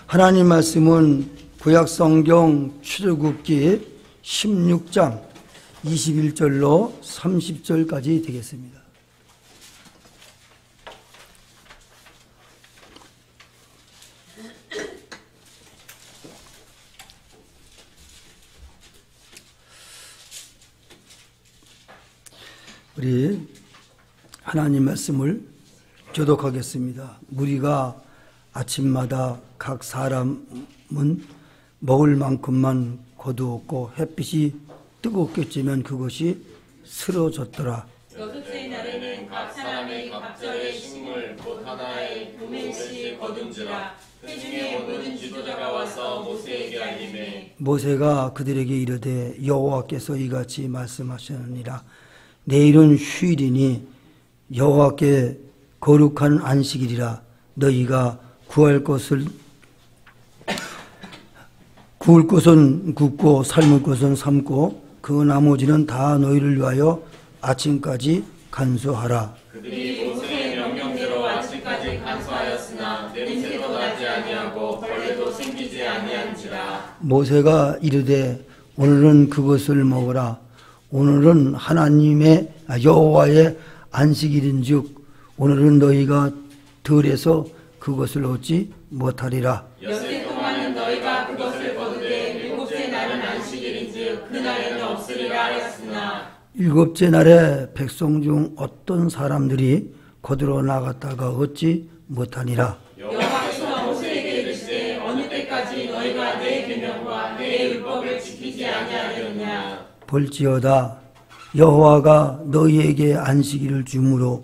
하나님 말씀은 구약성경 출애굽기 16장 21절로 30절까지 되겠습니다. 우리 하나님 말씀을 교독하겠습니다. 우리가 아침마다 각 사람은 먹을 만큼만 거두었고 햇빛이 뜨겁게 찌면 그것이 쓰러졌더라. 여섯째 날에는 각 사람의 각절의 식물 곧 하나의 도매시 거둔지라. 회중의 모든 지도자가 와서 모세에게 알리매 모세가 그들에게 이르되 여호와께서 이같이 말씀하셨느니라. 내일은 휴일이니 여호와께 거룩한 안식일이라. 너희가 구울 것은 굽고 삶을 것은 삶고 그 나머지는 다 너희를 위하여 아침까지 간수하라. 그들이 모세의 명령대로 아침까지 간수하였으나 냄새도 나지 아니하고 벌레도 생기지 아니한지라. 모세가 이르되 오늘은 그것을 먹으라. 오늘은 하나님의 여호와의 안식일인즉 오늘은 너희가 들에서 그것을 얻지 못하리라. 엿새 동안은 너희가 그것을 거두되 일곱째 날은 안식일인즉 그날에는 없으리라 하였으나 일곱째 날에 백성 중 어떤 사람들이 거두러 나갔다가 얻지 못하니라. 여호와께서 모세에게 이르시되 어느 때까지 너희가 내 계명과 내 율법을 지키지 아니하였느냐. 볼지어다 여호와가 너희에게 안식일을 주므로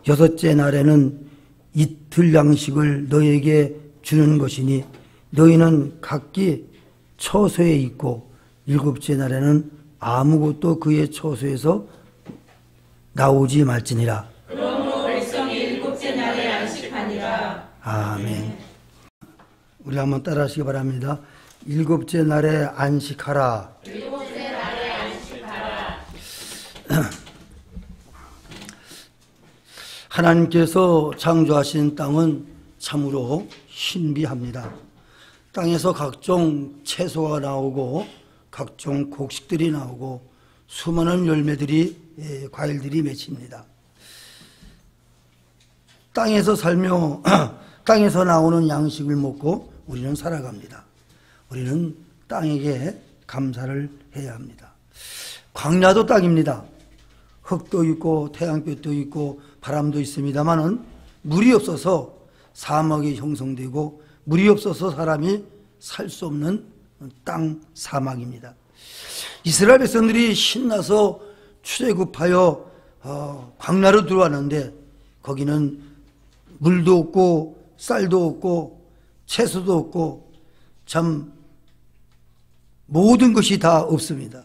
여섯째 날에는 이틀 양식을 너희에게 주는 것이니 너희는 각기 처소에 있고 일곱째 날에는 아무것도 그의 처소에서 나오지 말지니라. 그러므로 백성이 일곱째 날에 안식하니라. 아멘. 우리 한번 따라하시기 바랍니다. 일곱째 날에 안식하라. 일곱째 날에 안식하라. 하나님께서 창조하신 땅은 참으로 신비합니다. 땅에서 각종 채소가 나오고 각종 곡식들이 나오고 수많은 열매들이 과일들이 맺힙니다. 땅에서 살며 땅에서 나오는 양식을 먹고 우리는 살아갑니다. 우리는 땅에게 감사를 해야 합니다. 광야도 땅입니다. 흙도 있고 태양빛도 있고 바람도 있습니다만은 물이 없어서 사막이 형성되고 물이 없어서 사람이 살 수 없는 땅 사막입니다. 이스라엘 백성들이 신나서 출애굽하여 광야로 들어왔는데 거기는 물도 없고 쌀도 없고 채소도 없고 참 모든 것이 다 없습니다.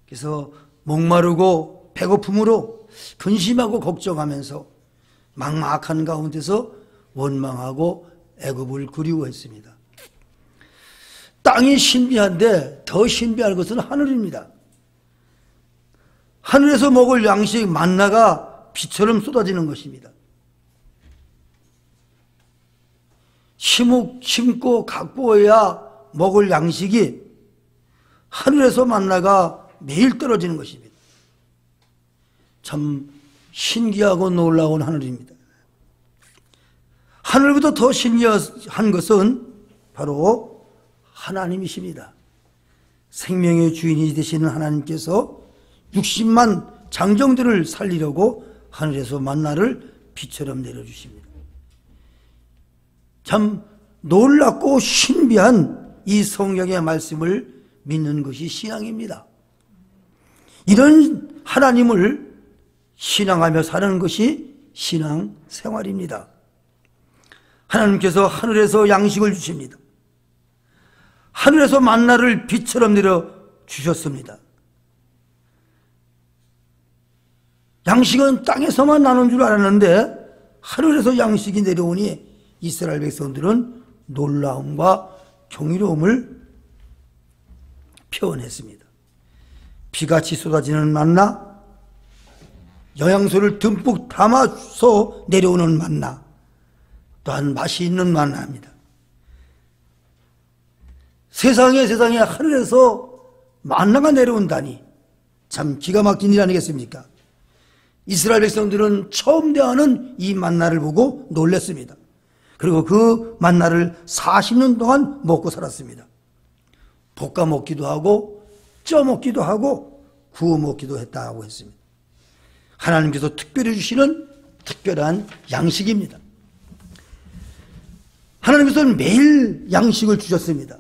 그래서 목마르고 배고픔으로 근심하고 걱정하면서 막막한 가운데서 원망하고 애굽을 그리워했습니다. 땅이 신비한데 더 신비할 것은 하늘입니다. 하늘에서 먹을 양식 만나가 비처럼 쏟아지는 것입니다. 심고 갖고야 먹을 양식이 하늘에서 만나가 매일 떨어지는 것입니다. 참 신기하고 놀라운 하늘입니다. 하늘보다 더 신기한 것은 바로 하나님이십니다. 생명의 주인이 되시는 하나님께서 60만 장정들을 살리려고 하늘에서 만나를 비처럼 내려주십니다. 참 놀랍고 신비한 이 성경의 말씀을 믿는 것이 신앙입니다. 이런 하나님을 신앙하며 사는 것이 신앙 생활입니다. 하나님께서 하늘에서 양식을 주십니다. 하늘에서 만나를 비처럼 내려 주셨습니다. 양식은 땅에서만 나는 줄 알았는데 하늘에서 양식이 내려오니 이스라엘 백성들은 놀라움과 경이로움을 표현했습니다. 비같이 쏟아지는 만나, 영양소를 듬뿍 담아서 내려오는 만나, 또한 맛이 있는 만나입니다. 세상에 하늘에서 만나가 내려온다니 참 기가 막힌 일 아니겠습니까? 이스라엘 백성들은 처음 대하는 이 만나를 보고 놀랐습니다. 그리고 그 만나를 40년 동안 먹고 살았습니다. 볶아 먹기도 하고 쪄 먹기도 하고 구워 먹기도 했다고 했습니다. 하나님께서 특별히 주시는 특별한 양식입니다. 하나님께서는 매일 양식을 주셨습니다.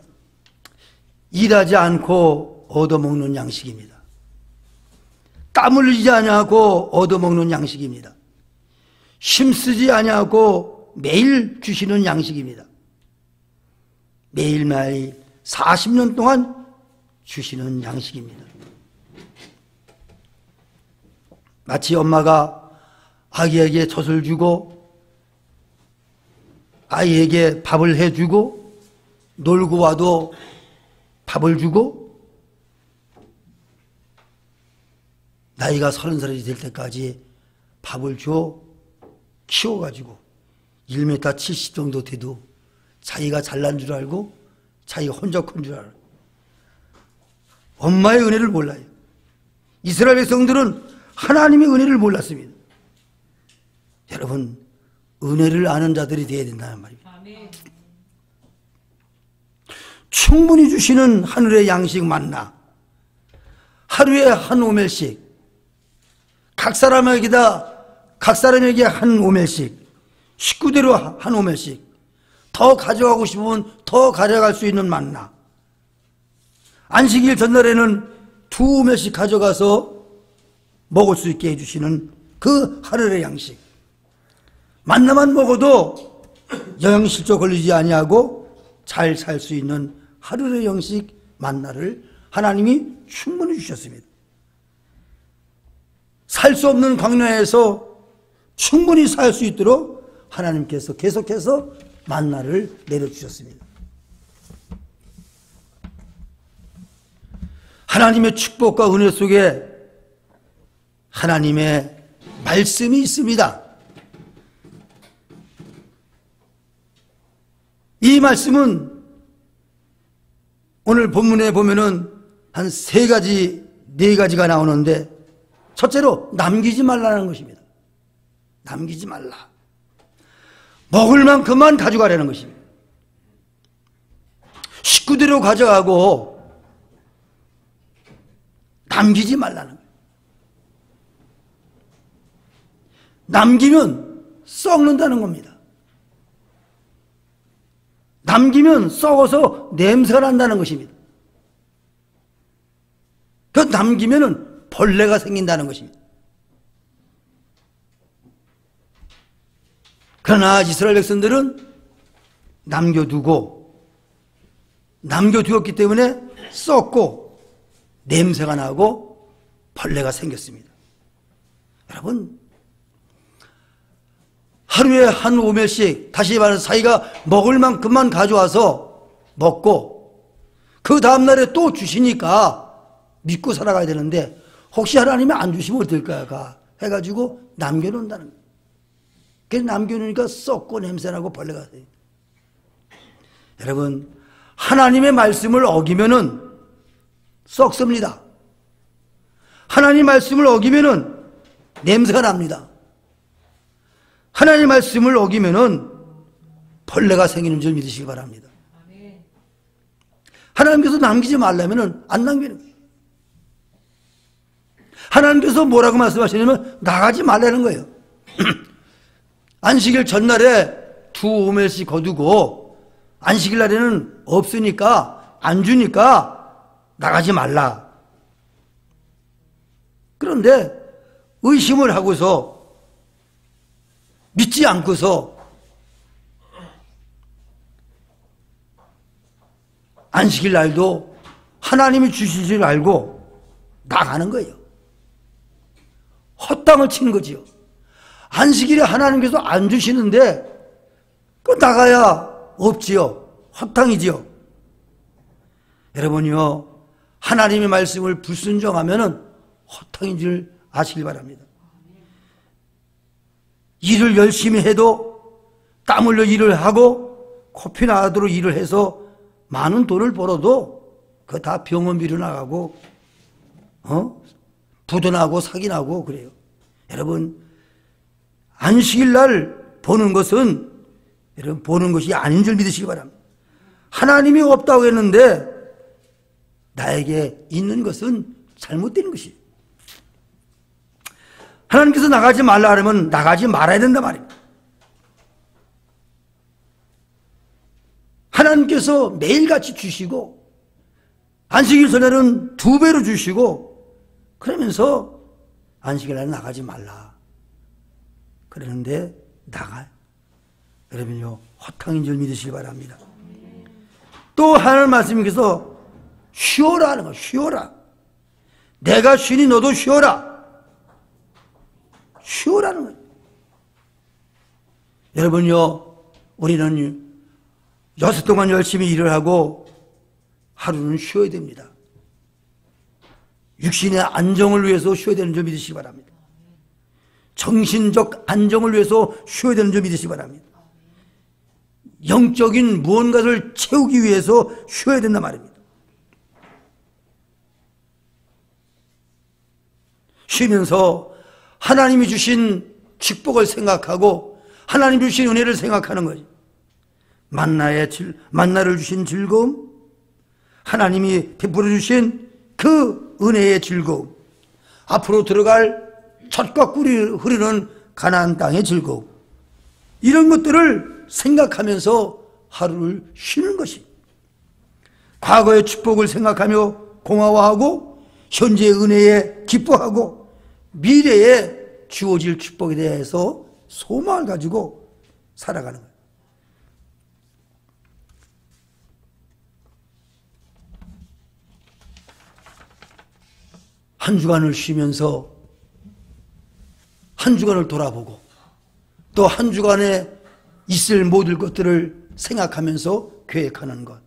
일하지 않고 얻어먹는 양식입니다. 땀 흘리지 아니하고 얻어먹는 양식입니다. 힘쓰지 아니하고 매일 주시는 양식입니다. 매일매일 40년 동안 주시는 양식입니다. 마치 엄마가 아기에게 젖을 주고 아이에게 밥을 해주고 놀고 와도 밥을 주고 나이가 30살이 될 때까지 밥을 줘 키워가지고 1m 70 정도 돼도 자기가 잘난 줄 알고 자기가 혼자 큰 줄 알고 엄마의 은혜를 몰라요. 이스라엘 백성들은 하나님의 은혜를 몰랐습니다. 여러분, 은혜를 아는 자들이 되어야 된다는 말입니다. 아멘. 충분히 주시는 하늘의 양식 만나, 하루에 한 오멜씩, 각 사람에게 한 오멜씩, 식구대로 한 오멜씩, 더 가져가고 싶으면 더 가져갈 수 있는 만나. 안식일 전날에는 2오멜씩 가져가서 먹을 수 있게 해주시는 그 하늘의 양식. 만나만 먹어도 영양실조 걸리지 아니하고 잘 살 수 있는 하늘의 양식 만나를 하나님이 충분히 주셨습니다. 살 수 없는 광야에서 충분히 살 수 있도록 하나님께서 계속해서 만나를 내려주셨습니다. 하나님의 축복과 은혜 속에 하나님의 말씀이 있습니다. 이 말씀은 오늘 본문에 보면은 한 3가지, 4가지가 나오는데, 첫째로 남기지 말라는 것입니다. 남기지 말라. 먹을 만큼만 가져가라는 것입니다. 식구대로 가져가고 남기지 말라는 거예요. 남기면 썩는다는 겁니다. 남기면 썩어서 냄새가 난다는 것입니다. 그 남기면은 벌레가 생긴다는 것입니다. 그러나 이스라엘 백성들은 남겨두었기 때문에 썩고 냄새가 나고 벌레가 생겼습니다. 여러분, 하루에 한 오멜씩, 다시 말해서 자기가 먹을 만큼만 가져와서 먹고 그 다음날에 또 주시니까 믿고 살아가야 되는데, 혹시 하나님이 안 주시면 어떨까 해가지고 남겨놓는다는 거예요. 그래서 남겨놓으니까 썩고 냄새나고 벌레가 돼요. 여러분, 하나님의 말씀을 어기면은 썩습니다. 하나님 말씀을 어기면은 냄새가 납니다. 하나님 말씀을 어기면은 벌레가 생기는 줄 믿으시기 바랍니다. 하나님께서 남기지 말라면은 안 남기는 거예요. 하나님께서 뭐라고 말씀하시냐면 나가지 말라는 거예요. 안식일 전날에 2오멜씩 거두고 안식일 날에는 없으니까 안 주니까 나가지 말라. 그런데 의심을 하고서 믿지 않고서 안식일 날도 하나님이 주실 줄 알고 나가는 거예요. 헛땅을 치는 거지요. 안식일에 하나님께서 안 주시는데 그 나가야 없지요. 헛땅이지요. 여러분이요, 하나님의 말씀을 불순종하면은 헛땅인 줄 아시길 바랍니다. 일을 열심히 해도 땀 흘려 일을 하고 코피 나도록 일을 해서 많은 돈을 벌어도 그거 다 병원비로 나가고 부도나고 사기나고 그래요. 여러분, 안식일 날 보는 것은 여러분 보는 것이 아닌 줄 믿으시기 바랍니다. 하나님이 없다고 했는데 나에게 있는 것은 잘못된 것이에요. 하나님께서 나가지 말라 하면 나가지 말아야 된단 말입니다. 하나님께서 매일같이 주시고 안식일 전에는 2배로 주시고 그러면서 안식일 날 나가지 말라 그러는데 나가요. 여러분요, 허탕인 줄 믿으시기 바랍니다. 또 하나님 말씀께서 쉬어라 하는 거예요. 쉬어라. 내가 쉬니 너도 쉬어라. 쉬어라는 거예요. 여러분요, 우리는 6 동안 열심히 일을 하고 하루는 쉬어야 됩니다. 육신의 안정을 위해서 쉬어야 되는 줄 믿으시기 바랍니다. 정신적 안정을 위해서 쉬어야 되는 줄 믿으시기 바랍니다. 영적인 무언가를 채우기 위해서 쉬어야 된단 말입니다. 쉬면서 하나님이 주신 축복을 생각하고 하나님이 주신 은혜를 생각하는 거죠. 만나를 주신 즐거움, 하나님이 베풀어 주신 그 은혜의 즐거움, 앞으로 들어갈 젖과 꿀이 흐르는 가나안 땅의 즐거움, 이런 것들을 생각하면서 하루를 쉬는 것이, 과거의 축복을 생각하며 고마워하고 현재의 은혜에 기뻐하고 미래에 주어질 축복에 대해서 소망을 가지고 살아가는 거예요. 한 주간을 쉬면서 한 주간을 돌아보고 또 한 주간에 있을 모든 것들을 생각하면서 계획하는 것,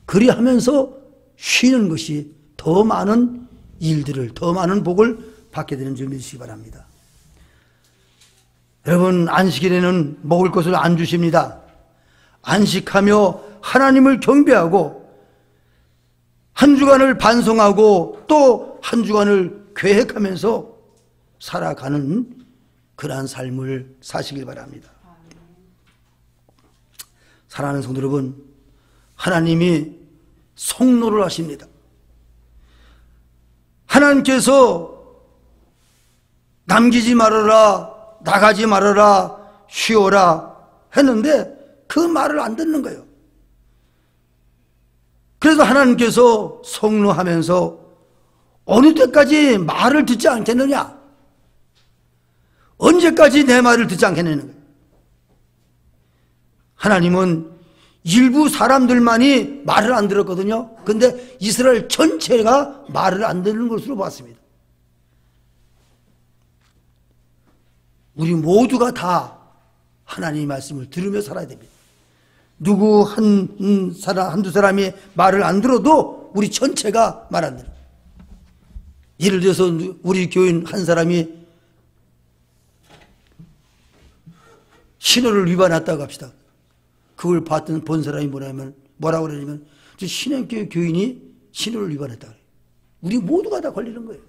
그리하면서 쉬는 것이 더 많은 일들을, 더 많은 복을 받게 되는 줄 믿으시기 바랍니다. 여러분, 안식일에는 먹을 것을 안 주십니다. 안식하며 하나님을 경배하고 한 주간을 반성하고 또 한 주간을 계획하면서 살아가는 그러한 삶을 사시길 바랍니다. 사랑하는 성도 여러분, 하나님이 성노를 하십니다. 하나님께서 남기지 말아라, 나가지 말아라, 쉬어라 했는데 그 말을 안 듣는 거예요. 그래서 하나님께서 성노하면서 어느 때까지 말을 듣지 않겠느냐? 언제까지 내 말을 듣지 않겠느냐? 하나님은 일부 사람들만이 말을 안 들었거든요. 근데 이스라엘 전체가 말을 안 듣는 것으로 봤습니다. 우리 모두가 다 하나님의 말씀을 들으며 살아야 됩니다. 누구 한두 사람이 말을 안 들어도 우리 전체가 말 안 들어요. 예를 들어서 우리 교인 한 사람이 신호를 위반했다고 합시다. 그걸 본 사람이 뭐라고 그러냐면 신행교회 교인이 신호를 위반했다 그래요. 우리 모두가 다 걸리는 거예요.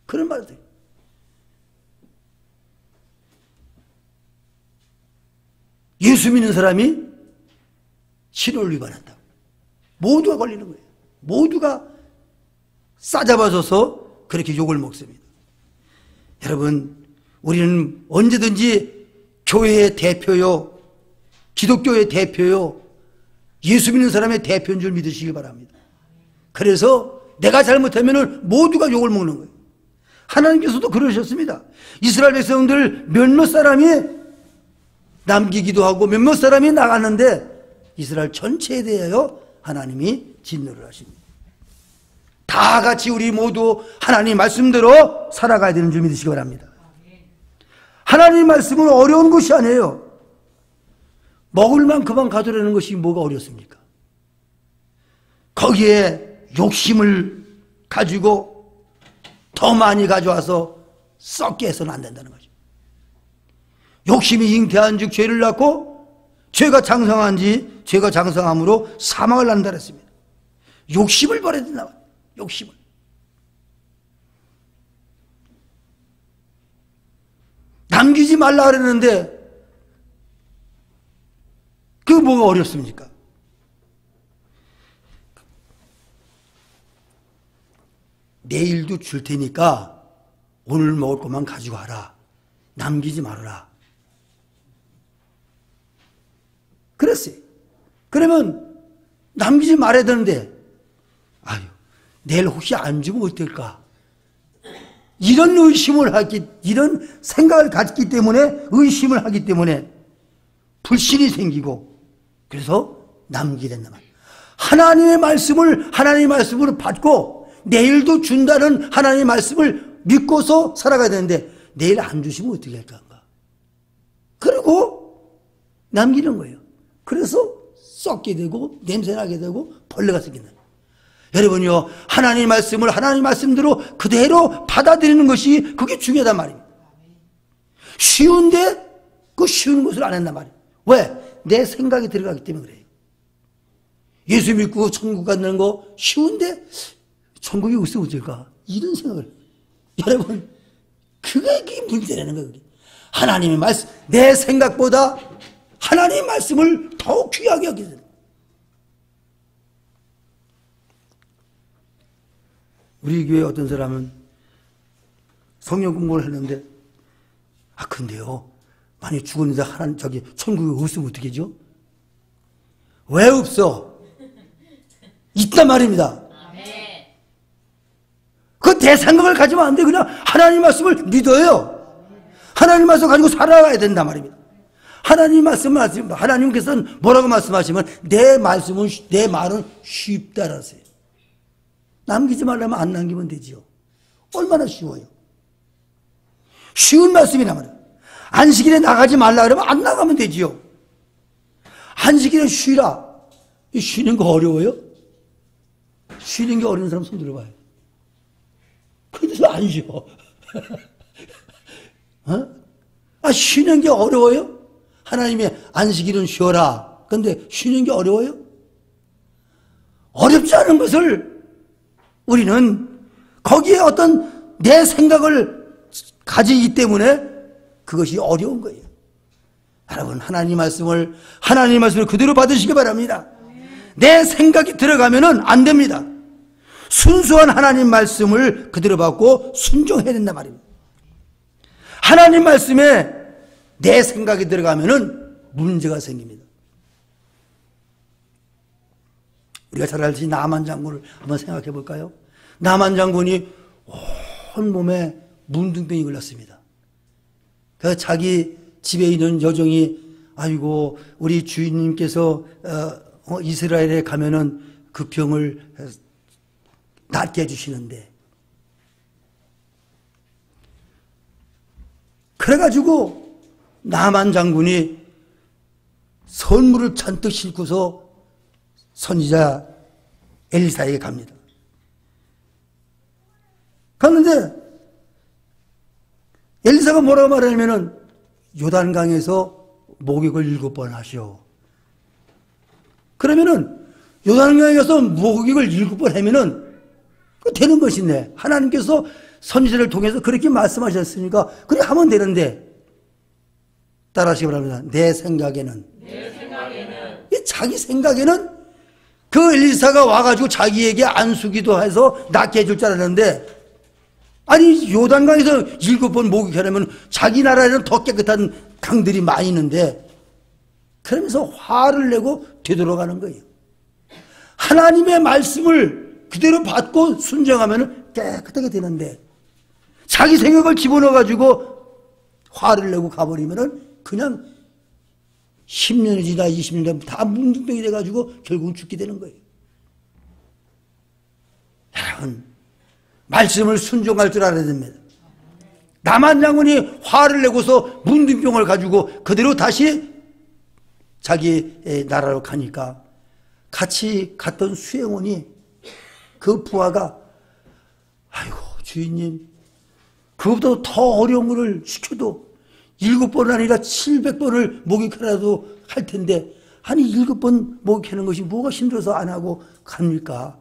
그런 말을 해요. 예수 믿는 사람이 신호를 위반한다. 모두가 걸리는 거예요. 모두가 싸잡아져서 그렇게 욕을 먹습니다. 여러분, 우리는 언제든지 교회의 대표요, 기독교의 대표요, 예수 믿는 사람의 대표인 줄 믿으시기 바랍니다. 그래서 내가 잘못하면 모두가 욕을 먹는 거예요. 하나님께서도 그러셨습니다. 이스라엘 백성들 몇몇 사람이 남기기도 하고 몇몇 사람이 나갔는데 이스라엘 전체에 대하여 하나님이 진노를 하십니다. 다 같이 우리 모두 하나님 말씀대로 살아가야 되는 줄 믿으시기 바랍니다. 하나님 말씀은 어려운 것이 아니에요. 먹을 만큼만 가져라는 것이 뭐가 어렵습니까? 거기에 욕심을 가지고 더 많이 가져와서 썩게 해서는 안 된다는 거죠. 욕심이 잉태한 즉 죄를 낳고 죄가 장성함으로 사망을 난다 그랬습니다. 욕심을 버려야 된다. 욕심을. 남기지 말라 그랬는데 그게 뭐가 어렵습니까? 내일도 줄 테니까 오늘 먹을 것만 가지고 와라. 남기지 말아라. 그랬어요. 그러면 남기지 말아야 되는데 아유, 내일 혹시 안 주면 어떨까? 이런 이런 생각을 갖기 때문에, 의심을 하기 때문에 불신이 생기고, 그래서 남기랬단 말이에요. 하나님의 말씀을 받고 내일도 준다는 하나님의 말씀을 믿고서 살아가야 되는데 내일 안 주시면 어떻게 할까? 그리고 남기는 거예요. 그래서 썩게 되고 냄새나게 되고 벌레가 생긴다. 여러분요, 하나님 말씀대로 그대로 받아들이는 것이 그게 중요하단 말입니다. 쉬운데 그 쉬운 것을 안 한단 말이에요. 왜? 내 생각이 들어가기 때문에 그래요. 예수 믿고 천국 가는 거 쉬운데 천국이 없으면 어떨까? 이런 생각을. 여러분, 그게 문제라는 거예요. 하나님의 말씀, 내 생각보다 하나님의 말씀을 더욱 귀하게 여기게 됩니다. 우리 교회 어떤 사람은 성경 공부를 했는데, 근데요, 만약 죽었는데 천국에 없으면 어떻게 하죠? 왜 없어? 있단 말입니다. 그 내 생각을 가지면 안 돼. 그냥 하나님 말씀을 믿어요. 하나님 말씀 가지고 살아가야 된단 말입니다. 하나님께서는 뭐라고 말씀하시면 내 말은 쉽다라세요. 남기지 말라면 안 남기면 되지요. 얼마나 쉬워요. 쉬운 말씀이란 말이에요. 안식일에 나가지 말라 그러면 안 나가면 되지요. 안식일에 쉬라. 쉬는 거 어려워요? 쉬는 게 어려운 사람 손 들어봐요. 그래서 안 쉬어. 쉬는 게 어려워요? 하나님의 안식일은 쉬어라. 근데 쉬는 게 어려워요? 어렵지 않은 것을 우리는 거기에 어떤 내 생각을 가지기 때문에 그것이 어려운 거예요. 여러분, 하나님 말씀을 그대로 받으시기 바랍니다. 내 생각이 들어가면은 안 됩니다. 순수한 하나님 말씀을 그대로 받고 순종해야 된단 말입니다. 하나님 말씀에 내 생각이 들어가면은 문제가 생깁니다. 우리가 잘 알지 나만 장군을 한번 생각해 볼까요? 나만 장군이 온몸에 문둥병이 걸렸습니다. 그래서 자기 집에 있는 여종이 아이고 우리 주인님께서 이스라엘에 가면은 그 병을 낫게 해주시는데, 그래가지고 나만 장군이 선물을 잔뜩 싣고서 선지자 엘리사에게 갑니다. 갔는데 엘리사가 뭐라고 말하냐면은 요단강에서 목욕을 7번 하시오. 그러면은 요단강에 가서 목욕을 7번 하면은 되는 것이네. 하나님께서 선지자를 통해서 그렇게 말씀하셨으니까 그래 하면 되는데, 따라하시기 바랍니다. 내 생각에는 자기 생각에는 그 엘리사가 와가지고 자기에게 안수기도 해서 낫게 해줄 줄 알았는데, 아니 요단강에서 7번 목욕하려면 자기 나라에는 더 깨끗한 강들이 많이 있는데, 그러면서 화를 내고 되돌아가는 거예요. 하나님의 말씀을 그대로 받고 순종하면 깨끗하게 되는데, 자기 생각을 집어넣어가지고 화를 내고 가버리면 그냥 10년이 지나 20년 되면 다 문둥병이 돼가지고 결국은 죽게 되는 거예요. 여러분, 말씀을 순종할 줄 알아야 됩니다. 나만 장군이 화를 내고서 문둥병을 가지고 그대로 다시 자기 나라로 가니까 같이 갔던 수행원이, 그 부하가 아이고 주인님, 그것보다 더 어려운 거를 시켜도 7번은 아니라 700번을 목욕하라도 할 텐데 아니 7번 목욕하는 것이 뭐가 힘들어서 안 하고 갑니까?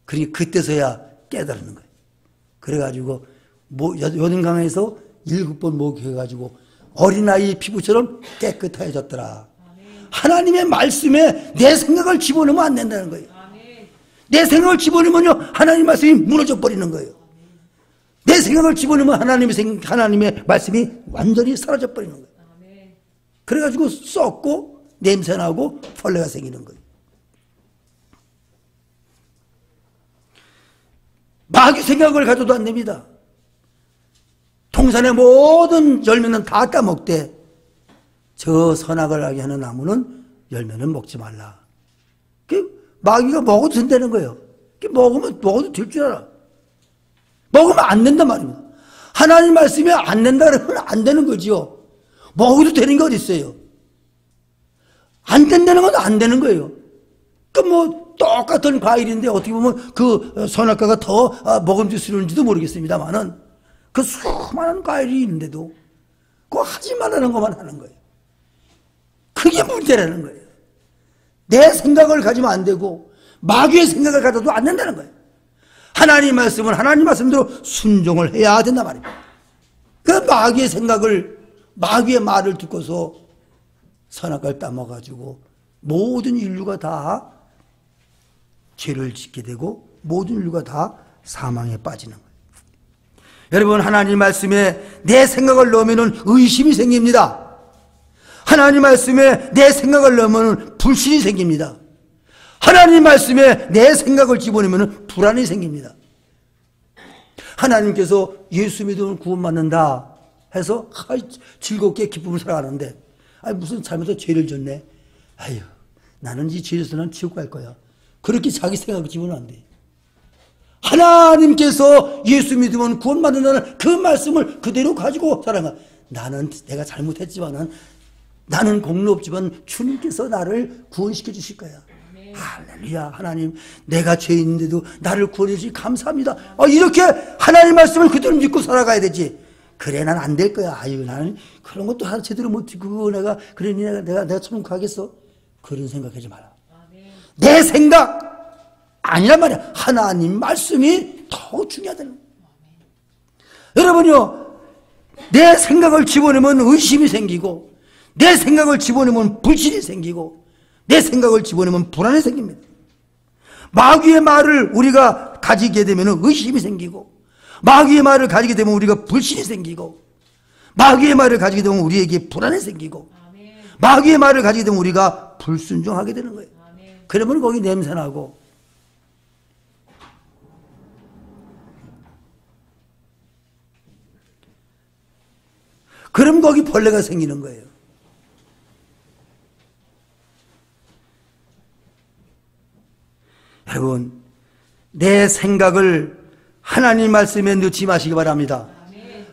그러니 그때서야 깨달는 거예요. 그래가지고 요단강에서 7번 목욕해가지고 어린아이 피부처럼 깨끗해졌더라. 하나님의 말씀에 내 생각을 집어넣으면 안 된다는 거예요. 내 생각을 집어넣으면요 하나님 말씀이 무너져 버리는 거예요. 내 생각을 집어넣으면 하나님의 말씀이 완전히 사라져 버리는 거예요. 그래가지고 썩고 냄새나고 벌레가 생기는 거예요. 마귀 생각을 가져도 안 됩니다. 동산의 모든 열매는 다 따먹되 저 선악을 알게 하는 나무는 열매는 먹지 말라. 마귀가 먹어도 된다는 거예요. 먹어도 될 줄 알아. 먹으면 안 된단 말입니다. 하나님 말씀이 안 된다 그러면 안 되는 거지요. 먹어도 되는 게 어디 있어요. 안 된다는 건 안 되는 거예요. 똑같은 과일인데 어떻게 보면 그 선악과가 더 먹음직스러운지도 모르겠습니다만은 그 수많은 과일이 있는데도 그거 하지 말라는 것만 하는 거예요. 그게 문제라는 거예요. 내 생각을 가지면 안 되고 마귀의 생각을 가져도 안 된다는 거예요. 하나님 말씀은 하나님 말씀대로 순종을 해야 된단 말입니다. 그 마귀의 생각을 마귀의 말을 듣고서 선악과를 따먹어가지고 모든 인류가 다 죄를 짓게 되고 모든 인류가 다 사망에 빠지는 거예요. 여러분 하나님 말씀에 내 생각을 넣으면 의심이 생깁니다. 하나님 말씀에 내 생각을 넣으면 불신이 생깁니다. 하나님 말씀에 내 생각을 집어넣으면 불안이 생깁니다. 하나님께서 예수 믿으면 구원받는다 해서 즐겁게 기쁨을 살아가는데 무슨 잘못해서 죄를 졌네. 아유 나는 이 죄에서 난 지옥 갈 거야. 그렇게 자기 생각을 집어넣으면 안 돼. 하나님께서 예수 믿으면 구원받는다는 그 말씀을 그대로 가지고 살아가. 나는 내가 잘못했지만 나는 공로 없지만 주님께서 나를 구원시켜 주실 거야. 할렐루야. 하나님 내가 죄인인데도 나를 구원해 주시니 감사합니다. 이렇게 하나님 말씀을 그대로 믿고 살아가야 되지. 그래 난 안 될 거야. 아유 나는 그런 것도 하나 제대로 못하고 내가 그러니 내가 천국 가겠어. 그런 생각하지 마라. 내 생각 아니란 말이야. 하나님 말씀이 더 중요하다는 거야. 여러분요 내 생각을 집어넣으면 의심이 생기고 내 생각을 집어넣으면 불신이 생기고 내 생각을 집어넣으면 불안이 생깁니다. 마귀의 말을 우리가 가지게 되면 의심이 생기고 마귀의 말을 가지게 되면 우리가 불신이 생기고 마귀의 말을 가지게 되면 우리에게 불안이 생기고 마귀의 말을 가지게 되면 우리가 불순종하게 되는 거예요. 그러면 거기 냄새나고 그럼 거기 벌레가 생기는 거예요. 여러분 내 생각을 하나님 말씀에 넣지 마시기 바랍니다.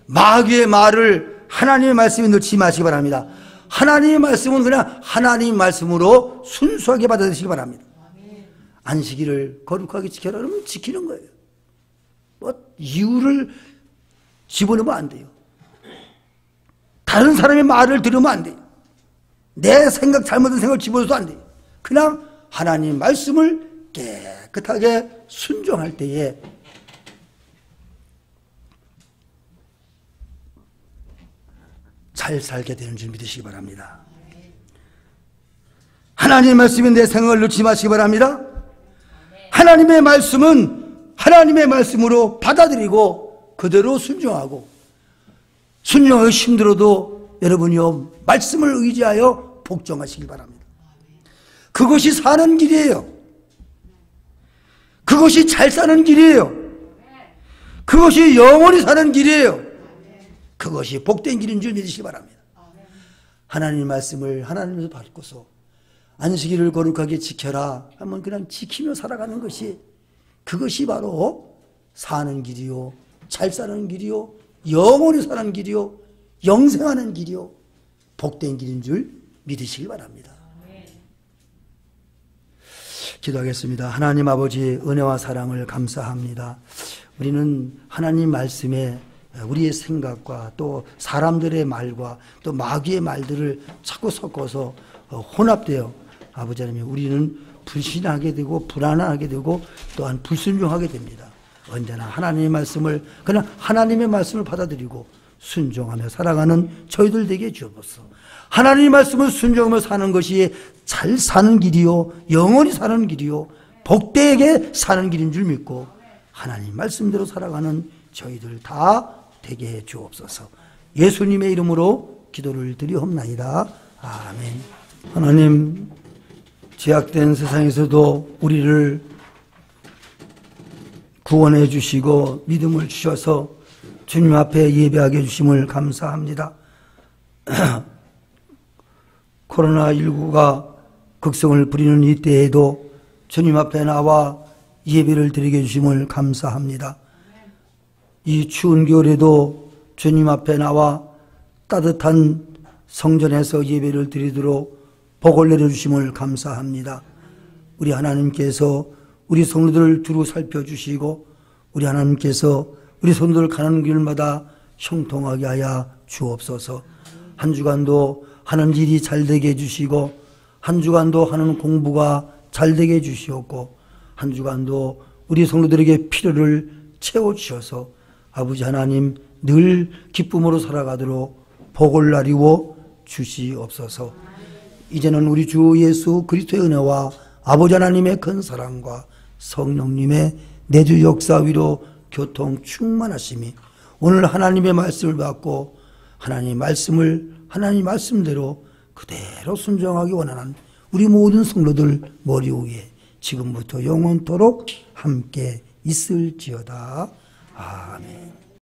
마귀의 말을 하나님의 말씀에 넣지 마시기 바랍니다. 하나님의 말씀은 그냥 하나님 말씀으로 순수하게 받아들이시기 바랍니다. 안식일을 거룩하게 지켜라 그러면 지키는 거예요. 이유를 집어넣으면 안 돼요. 다른 사람의 말을 들으면 안 돼요. 내 생각 잘못된 생각을 집어넣어도 안 돼요. 그냥 하나님 말씀을 깨끗하게 순종할 때에 잘 살게 되는 줄 믿으시기 바랍니다. 하나님의 말씀에 내 생각을 넣지 마시기 바랍니다. 하나님의 말씀은 하나님의 말씀으로 받아들이고 그대로 순종하고 순종하기 힘들어도 여러분이요 말씀을 의지하여 복종하시기 바랍니다. 그것이 사는 길이에요. 그것이 잘 사는 길이에요. 그것이 영원히 사는 길이에요. 그것이 복된 길인 줄 믿으시기 바랍니다. 하나님 말씀을 하나님에서 받고서 안식일을 거룩하게 지켜라 하면 그냥 지키며 살아가는 것이 그것이 바로 사는 길이요 잘 사는 길이요 영원히 사는 길이요 영생하는 길이요 복된 길인 줄 믿으시기 바랍니다. 기도하겠습니다. 하나님 아버지 은혜와 사랑을 감사합니다. 우리는 하나님 말씀에 우리의 생각과 또 사람들의 말과 또 마귀의 말들을 자꾸 섞어서 혼합되어 아버지 하나님 우리는 불신하게 되고 불안하게 되고 또한 불순종하게 됩니다. 언제나 하나님의 말씀을 그냥 하나님의 말씀을 받아들이고 순종하며 살아가는 저희들 되게 주옵소서. 하나님의 말씀을 순종하며 사는 것이 잘 사는 길이요 영원히 사는 길이요 복되게 사는 길인 줄 믿고 하나님 말씀대로 살아가는 저희들 다 되게 해 주옵소서. 예수님의 이름으로 기도를 드리옵나이다. 아멘. 하나님, 죄악된 세상에서도 우리를 구원해 주시고 믿음을 주셔서 주님 앞에 예배하게 해주심을 감사합니다. 코로나19가 극성을 부리는 이때에도 주님 앞에 나와 예배를 드리게 해주심을 감사합니다. 이 추운 겨울에도 주님 앞에 나와 따뜻한 성전에서 예배를 드리도록 복을 내려주심을 감사합니다. 우리 하나님께서 우리 성도들을 두루 살펴주시고 우리 하나님께서 우리 성도들 가는 길마다 형통하게 하여 주옵소서. 한 주간도 하는 일이 잘되게 해주시고 한 주간도 하는 공부가 잘되게 해주시옵고 한 주간도 우리 성도들에게 필요를 채워주셔서 아버지 하나님 늘 기쁨으로 살아가도록 복을 나리워 주시옵소서. 이제는 우리 주 예수 그리스도의 은혜와 아버지 하나님의 큰 사랑과 성령님의 내주 역사 위로 교통 충만하심이 오늘 하나님의 말씀을 받고 하나님의 말씀대로 그대로 순종하기 원하는 우리 모든 성도들 머리 위에 지금부터 영원토록 함께 있을지어다. 아멘.